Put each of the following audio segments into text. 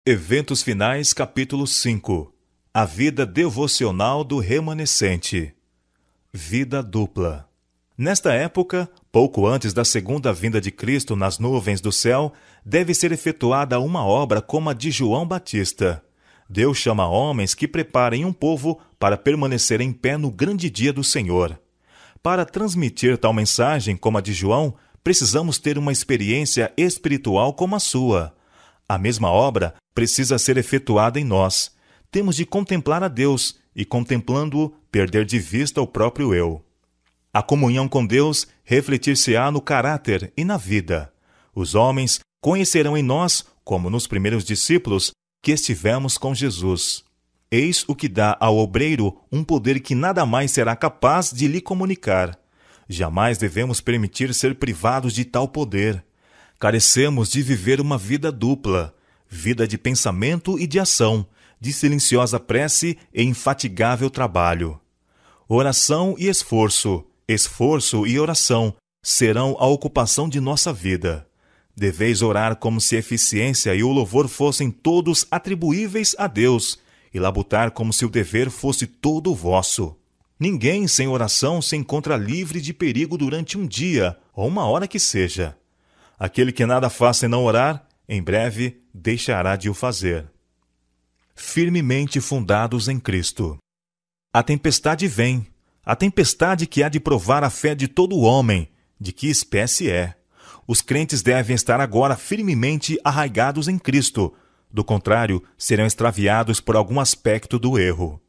Eventos Finais, capítulo 5. A vida devocional do remanescente. Vida dupla. Nesta época, pouco antes da segunda vinda de Cristo nas nuvens do céu, deve ser efetuada uma obra como a de João Batista. Deus chama homens que preparem um povo para permanecer em pé no grande dia do Senhor. Para transmitir tal mensagem como a de João, precisamos ter uma experiência espiritual como a sua. A mesma obra precisa ser efetuada em nós. Temos de contemplar a Deus e, contemplando-o, perder de vista o próprio eu. A comunhão com Deus refletir-se-á no caráter e na vida. Os homens conhecerão em nós, como nos primeiros discípulos, que estivemos com Jesus. Eis o que dá ao obreiro um poder que nada mais será capaz de lhe comunicar. Jamais devemos permitir ser privados de tal poder. Carecemos de viver uma vida dupla, vida de pensamento e de ação, de silenciosa prece e infatigável trabalho. Oração e esforço, esforço e oração serão a ocupação de nossa vida. Deveis orar como se a eficiência e o louvor fossem todos atribuíveis a Deus, e labutar como se o dever fosse todo vosso. Ninguém sem oração se encontra livre de perigo durante um dia ou uma hora que seja. Aquele que nada faz sem não orar, em breve deixará de o fazer. Firmemente fundados em Cristo. A tempestade vem, a tempestade que há de provar a fé de todo homem, de que espécie é. Os crentes devem estar agora firmemente arraigados em Cristo, do contrário, serão extraviados por algum aspecto do erro.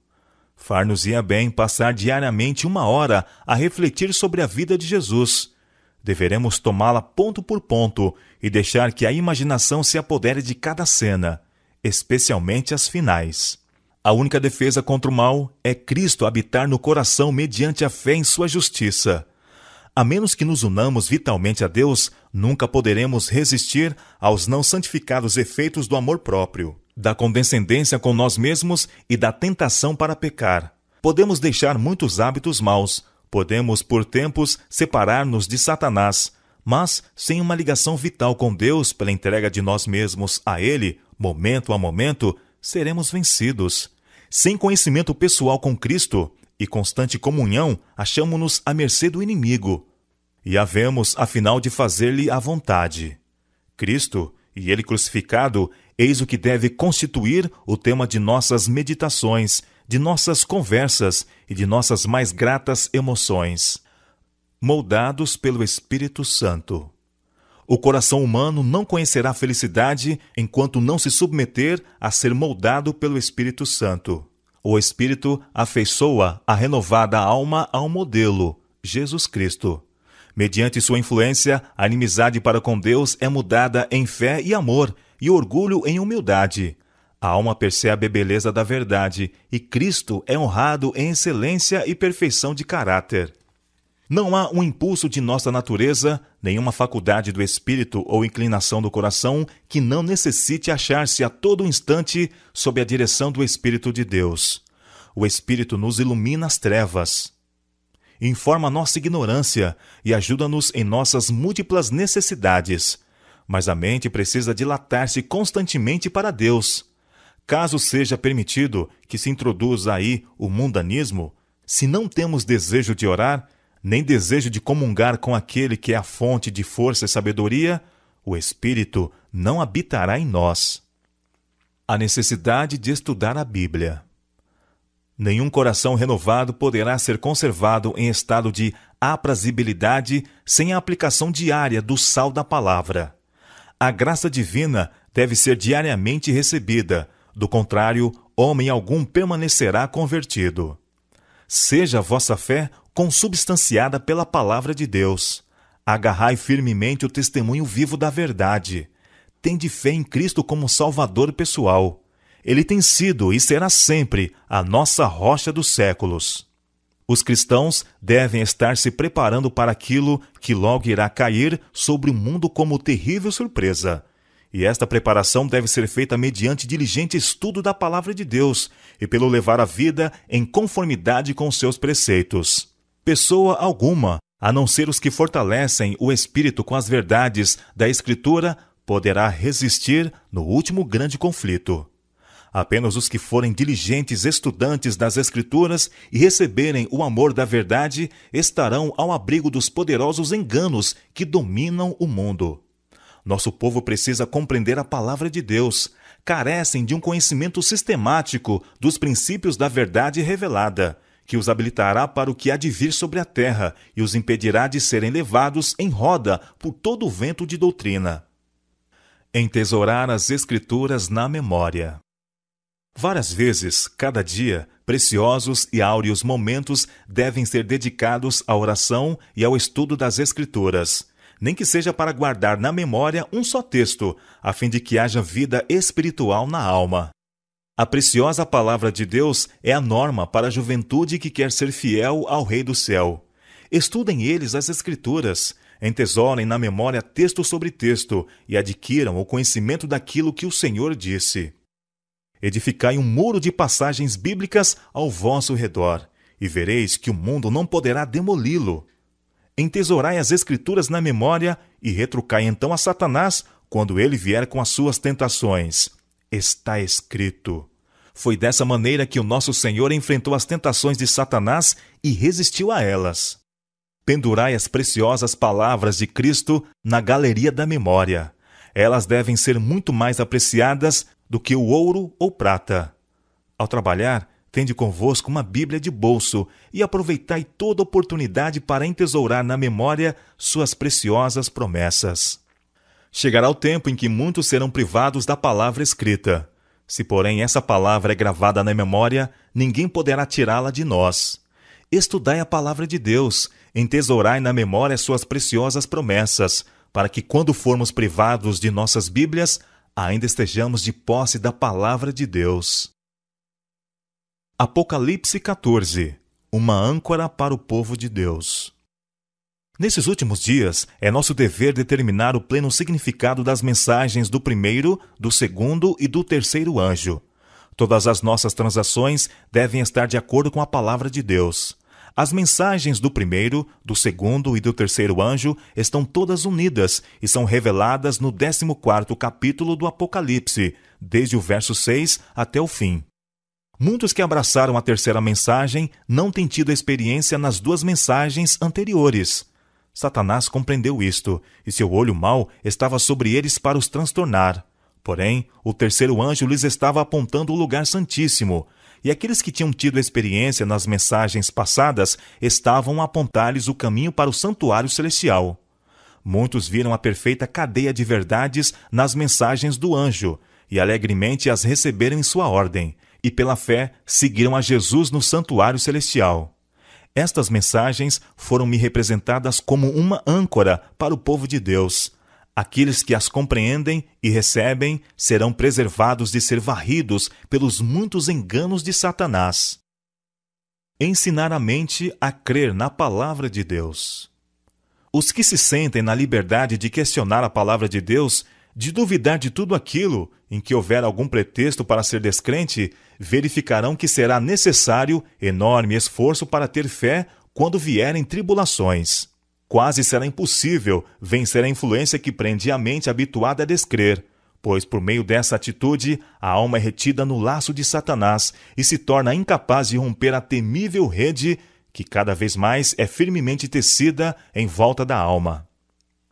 Far-nos-ia bem passar diariamente uma hora a refletir sobre a vida de Jesus. Deveremos tomá-la ponto por ponto e deixar que a imaginação se apodere de cada cena, especialmente as finais. A única defesa contra o mal é Cristo habitar no coração mediante a fé em sua justiça. A menos que nos unamos vitalmente a Deus, nunca poderemos resistir aos não santificados efeitos do amor próprio, da condescendência com nós mesmos e da tentação para pecar. Podemos deixar muitos hábitos maus, podemos, por tempos, separar-nos de Satanás, mas, sem uma ligação vital com Deus pela entrega de nós mesmos a Ele, momento a momento, seremos vencidos. Sem conhecimento pessoal com Cristo e constante comunhão, achamo-nos à mercê do inimigo. E havemos, afinal, de fazer-lhe a vontade. Cristo, e Ele crucificado, eis o que deve constituir o tema de nossas meditações, de nossas conversas e de nossas mais gratas emoções. Moldados pelo Espírito Santo. O coração humano não conhecerá felicidade enquanto não se submeter a ser moldado pelo Espírito Santo. O Espírito afeiçoa a renovada alma ao modelo, Jesus Cristo. Mediante sua influência, a inimizade para com Deus é mudada em fé e amor, e orgulho em humildade. A alma percebe a beleza da verdade, e Cristo é honrado em excelência e perfeição de caráter. Não há um impulso de nossa natureza, nenhuma faculdade do espírito ou inclinação do coração que não necessite achar-se a todo instante sob a direção do Espírito de Deus. O Espírito nos ilumina as trevas, informa nossa ignorância e ajuda-nos em nossas múltiplas necessidades. Mas a mente precisa dilatar-se constantemente para Deus. Caso seja permitido que se introduza aí o mundanismo, se não temos desejo de orar, nem desejo de comungar com aquele que é a fonte de força e sabedoria, o Espírito não habitará em nós. A necessidade de estudar a Bíblia. Nenhum coração renovado poderá ser conservado em estado de aprazibilidade sem a aplicação diária do sal da palavra. A graça divina deve ser diariamente recebida, do contrário, homem algum permanecerá convertido. Seja a vossa fé consubstanciada pela palavra de Deus. Agarrai firmemente o testemunho vivo da verdade. Tende fé em Cristo como Salvador pessoal. Ele tem sido e será sempre a nossa rocha dos séculos. Os cristãos devem estar se preparando para aquilo que logo irá cair sobre o mundo como terrível surpresa. E esta preparação deve ser feita mediante diligente estudo da palavra de Deus e pelo levar a vida em conformidade com seus preceitos. Pessoa alguma, a não ser os que fortalecem o espírito com as verdades da Escritura, poderá resistir no último grande conflito. Apenas os que forem diligentes estudantes das Escrituras e receberem o amor da verdade estarão ao abrigo dos poderosos enganos que dominam o mundo. Nosso povo precisa compreender a palavra de Deus. Carecem de um conhecimento sistemático dos princípios da verdade revelada, que os habilitará para o que há de vir sobre a terra e os impedirá de serem levados em roda por todo o vento de doutrina. Entesourar as Escrituras na memória. Várias vezes, cada dia, preciosos e áureos momentos devem ser dedicados à oração e ao estudo das Escrituras, nem que seja para guardar na memória um só texto, a fim de que haja vida espiritual na alma. A preciosa palavra de Deus é a norma para a juventude que quer ser fiel ao Rei do Céu. Estudem eles as Escrituras, entesourem na memória texto sobre texto e adquiram o conhecimento daquilo que o Senhor disse. Edificai um muro de passagens bíblicas ao vosso redor, e vereis que o mundo não poderá demoli-lo. Entesourai as Escrituras na memória e retrucai então a Satanás quando ele vier com as suas tentações. Está escrito. Foi dessa maneira que o nosso Senhor enfrentou as tentações de Satanás e resistiu a elas. Pendurai as preciosas palavras de Cristo na galeria da memória. Elas devem ser muito mais apreciadas do que o ouro ou prata. Ao trabalhar, tende convosco uma Bíblia de bolso e aproveitai toda oportunidade para entesourar na memória suas preciosas promessas. Chegará o tempo em que muitos serão privados da palavra escrita. Se, porém, essa palavra é gravada na memória, ninguém poderá tirá-la de nós. Estudai a palavra de Deus, entesourai na memória suas preciosas promessas, para que, quando formos privados de nossas Bíblias, ainda estejamos de posse da palavra de Deus. Apocalipse 14. Uma âncora para o povo de Deus. Nesses últimos dias, é nosso dever determinar o pleno significado das mensagens do primeiro, do segundo e do terceiro anjo. Todas as nossas transações devem estar de acordo com a palavra de Deus. As mensagens do primeiro, do segundo e do terceiro anjo estão todas unidas e são reveladas no 14º capítulo do Apocalipse, desde o verso 6 até o fim. Muitos que abraçaram a terceira mensagem não têm tido experiência nas duas mensagens anteriores. Satanás compreendeu isto, e seu olho mau estava sobre eles para os transtornar. Porém, o terceiro anjo lhes estava apontando o lugar santíssimo, e aqueles que tinham tido experiência nas mensagens passadas estavam a apontar-lhes o caminho para o santuário celestial. Muitos viram a perfeita cadeia de verdades nas mensagens do anjo, e alegremente as receberam em sua ordem, e pela fé seguiram a Jesus no santuário celestial. Estas mensagens foram-me representadas como uma âncora para o povo de Deus. Aqueles que as compreendem e recebem serão preservados de ser varridos pelos muitos enganos de Satanás. Ensinar a mente a crer na palavra de Deus. Os que se sentem na liberdade de questionar a palavra de Deus, de duvidar de tudo aquilo em que houver algum pretexto para ser descrente, verificarão que será necessário enorme esforço para ter fé quando vierem tribulações. Quase será impossível vencer a influência que prende a mente habituada a descrer, pois por meio dessa atitude a alma é retida no laço de Satanás e se torna incapaz de romper a temível rede que cada vez mais é firmemente tecida em volta da alma.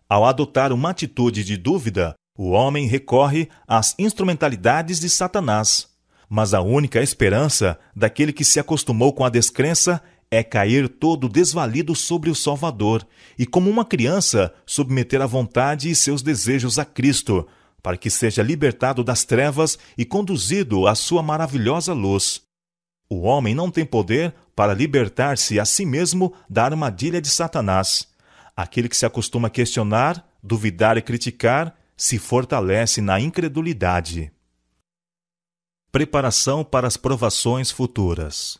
Ao adotar uma atitude de dúvida, o homem recorre às instrumentalidades de Satanás. Mas a única esperança daquele que se acostumou com a descrença é cair todo desvalido sobre o Salvador e, como uma criança, submeter a vontade e seus desejos a Cristo, para que seja libertado das trevas e conduzido à sua maravilhosa luz. O homem não tem poder para libertar-se a si mesmo da armadilha de Satanás. Aquele que se acostuma a questionar, duvidar e criticar, se fortalece na incredulidade. Preparação para as provações futuras.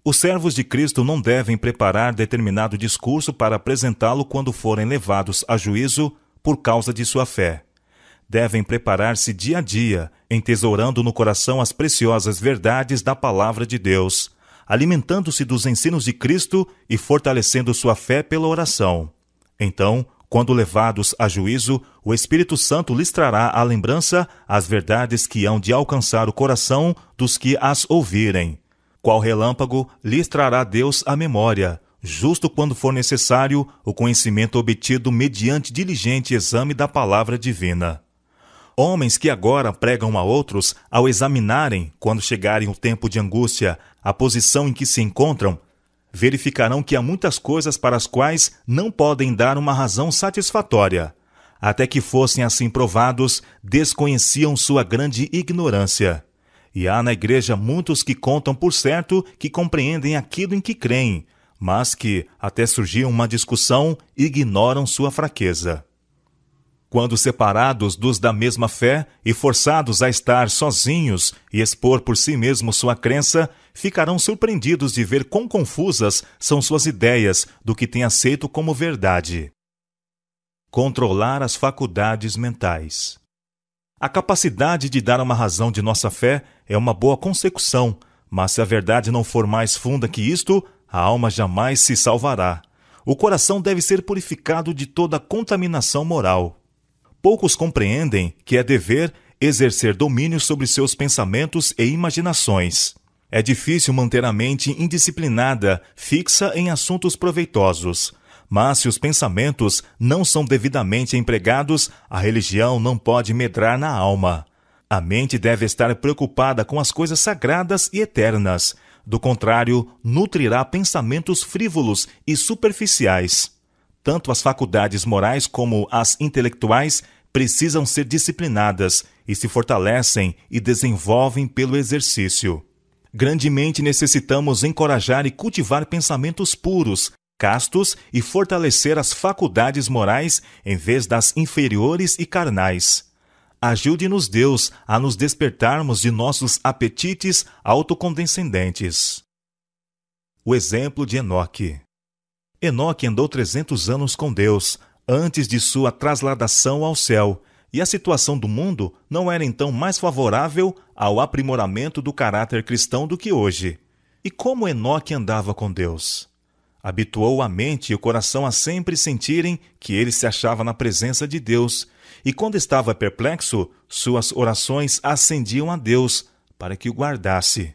Os servos de Cristo não devem preparar determinado discurso para apresentá-lo quando forem levados a juízo por causa de sua fé. Devem preparar-se dia a dia, entesourando no coração as preciosas verdades da palavra de Deus, alimentando-se dos ensinos de Cristo e fortalecendo sua fé pela oração. Então, Quando levados a juízo, o Espírito Santo lhes trará à lembrança as verdades que hão de alcançar o coração dos que as ouvirem. Qual relâmpago lhes trará Deus à memória, justo quando for necessário o conhecimento obtido mediante diligente exame da palavra divina. Homens que agora pregam a outros, ao examinarem, quando chegarem o tempo de angústia, a posição em que se encontram, verificarão que há muitas coisas para as quais não podem dar uma razão satisfatória. Até que fossem assim provados, desconheciam sua grande ignorância. E há na igreja muitos que contam por certo que compreendem aquilo em que creem, mas que, até surgir uma discussão, ignoram sua fraqueza. Quando separados dos da mesma fé e forçados a estar sozinhos e expor por si mesmos sua crença, ficarão surpreendidos de ver quão confusas são suas ideias do que têm aceito como verdade. Controlar as faculdades mentais. A capacidade de dar uma razão de nossa fé é uma boa consecução, mas se a verdade não for mais funda que isto, a alma jamais se salvará. O coração deve ser purificado de toda contaminação moral. Poucos compreendem que é dever exercer domínio sobre seus pensamentos e imaginações. É difícil manter a mente indisciplinada, fixa em assuntos proveitosos. Mas se os pensamentos não são devidamente empregados, a religião não pode medrar na alma. A mente deve estar preocupada com as coisas sagradas e eternas. Do contrário, nutrirá pensamentos frívolos e superficiais. Tanto as faculdades morais como as intelectuais precisam ser disciplinadas e se fortalecem e desenvolvem pelo exercício. Grandemente necessitamos encorajar e cultivar pensamentos puros, castos e fortalecer as faculdades morais em vez das inferiores e carnais. Ajude-nos Deus a nos despertarmos de nossos apetites autocondescendentes. O exemplo de Enoque. Enoque andou 300 anos com Deus, antes de sua trasladação ao céu, e a situação do mundo não era então mais favorável ao aprimoramento do caráter cristão do que hoje. E como Enoque andava com Deus? Habituou a mente e o coração a sempre sentirem que ele se achava na presença de Deus, e quando estava perplexo, suas orações ascendiam a Deus para que o guardasse.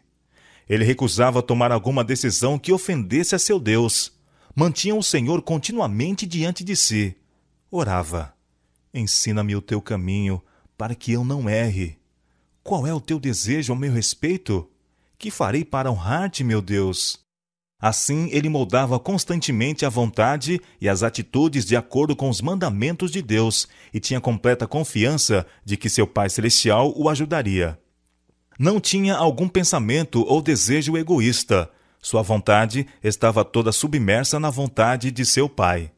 Ele recusava tomar alguma decisão que ofendesse a seu Deus. Mantinha o Senhor continuamente diante de si. Orava: ensina-me o teu caminho, para que eu não erre. Qual é o teu desejo ao meu respeito? Que farei para honrar-te, meu Deus? Assim, ele moldava constantemente a vontade e as atitudes de acordo com os mandamentos de Deus e tinha completa confiança de que seu Pai Celestial o ajudaria. Não tinha algum pensamento ou desejo egoísta. Sua vontade estava toda submersa na vontade de seu Pai.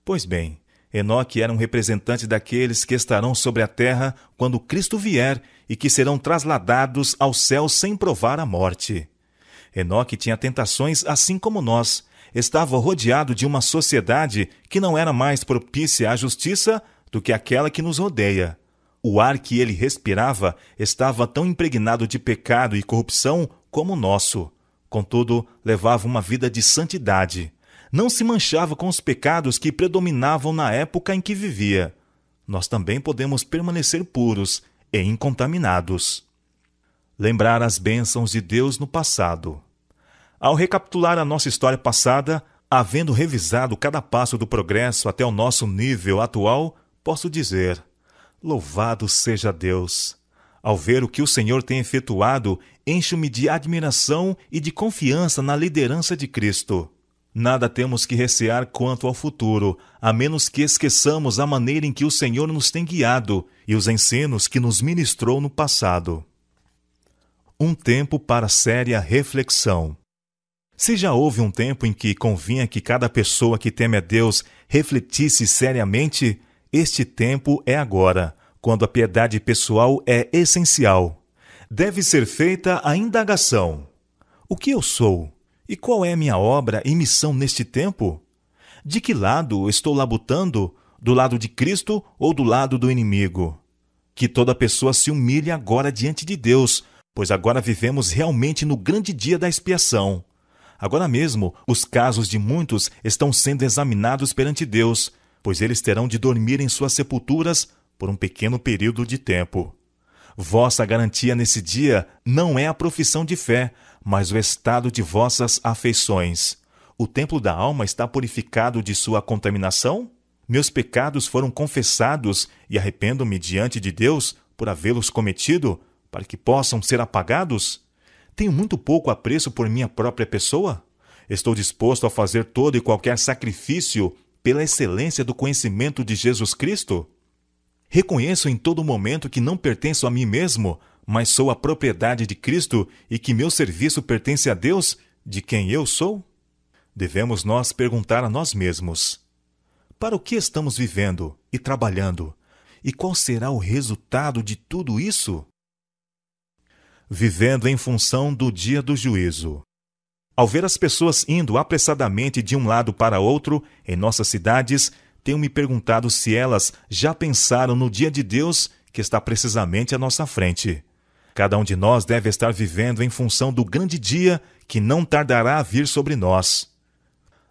Pois bem, Enoque era um representante daqueles que estarão sobre a terra quando Cristo vier e que serão trasladados ao céu sem provar a morte. Enoque tinha tentações assim como nós. Estava rodeado de uma sociedade que não era mais propícia à justiça do que aquela que nos rodeia. O ar que ele respirava estava tão impregnado de pecado e corrupção como o nosso. Contudo, levava uma vida de santidade. Não se manchava com os pecados que predominavam na época em que vivia. Nós também podemos permanecer puros e incontaminados. Lembrar as bênçãos de Deus no passado. Ao recapitular a nossa história passada, havendo revisado cada passo do progresso até o nosso nível atual, posso dizer: louvado seja Deus! Ao ver o que o Senhor tem efetuado, encho-me de admiração e de confiança na liderança de Cristo. Nada temos que recear quanto ao futuro, a menos que esqueçamos a maneira em que o Senhor nos tem guiado e os ensinos que nos ministrou no passado. Um tempo para séria reflexão. Se já houve um tempo em que convinha que cada pessoa que teme a Deus refletisse seriamente, este tempo é agora, quando a piedade pessoal é essencial. Deve ser feita a indagação: o que eu sou? E qual é minha obra e missão neste tempo? De que lado estou labutando? Do lado de Cristo ou do lado do inimigo? Que toda pessoa se humilhe agora diante de Deus, pois agora vivemos realmente no grande dia da expiação. Agora mesmo, os casos de muitos estão sendo examinados perante Deus, pois eles terão de dormir em suas sepulturas por um pequeno período de tempo. Vossa garantia nesse dia não é a profissão de fé, mas o estado de vossas afeições. O templo da alma está purificado de sua contaminação? Meus pecados foram confessados e arrependo-me diante de Deus por havê-los cometido, para que possam ser apagados? Tenho muito pouco apreço por minha própria pessoa? Estou disposto a fazer todo e qualquer sacrifício pela excelência do conhecimento de Jesus Cristo? Reconheço em todo momento que não pertenço a mim mesmo, mas sou a propriedade de Cristo e que meu serviço pertence a Deus, de quem eu sou? Devemos nós perguntar a nós mesmos: para o que estamos vivendo e trabalhando? E qual será o resultado de tudo isso? Vivendo em função do dia do juízo. Ao ver as pessoas indo apressadamente de um lado para outro em nossas cidades, tenho me perguntado se elas já pensaram no dia de Deus que está precisamente à nossa frente. Cada um de nós deve estar vivendo em função do grande dia que não tardará a vir sobre nós.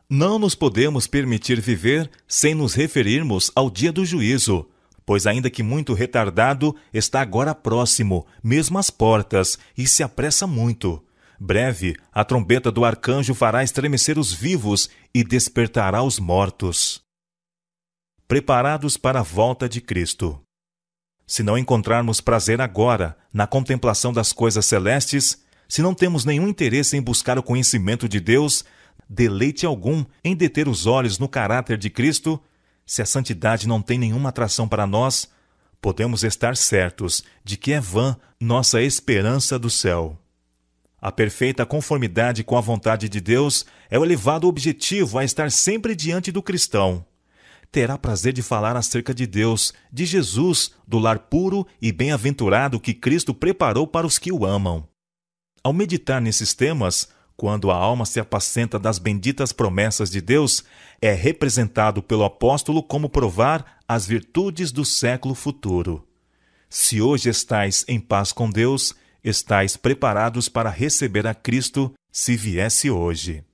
Não nos podemos permitir viver sem nos referirmos ao dia do juízo, pois ainda que muito retardado, está agora próximo, mesmo às portas, e se apressa muito. Breve, a trombeta do arcanjo fará estremecer os vivos e despertará os mortos. Preparados para a volta de Cristo. Se não encontrarmos prazer agora na contemplação das coisas celestes, se não temos nenhum interesse em buscar o conhecimento de Deus, deleite algum em deter os olhos no caráter de Cristo, se a santidade não tem nenhuma atração para nós, podemos estar certos de que é vã nossa esperança do céu. A perfeita conformidade com a vontade de Deus é o elevado objetivo a estar sempre diante do cristão. Terá prazer de falar acerca de Deus, de Jesus, do lar puro e bem-aventurado que Cristo preparou para os que o amam. Ao meditar nesses temas, quando a alma se apacenta das benditas promessas de Deus, é representado pelo apóstolo como provar as virtudes do século futuro. Se hoje estais em paz com Deus, estais preparados para receber a Cristo se viesse hoje.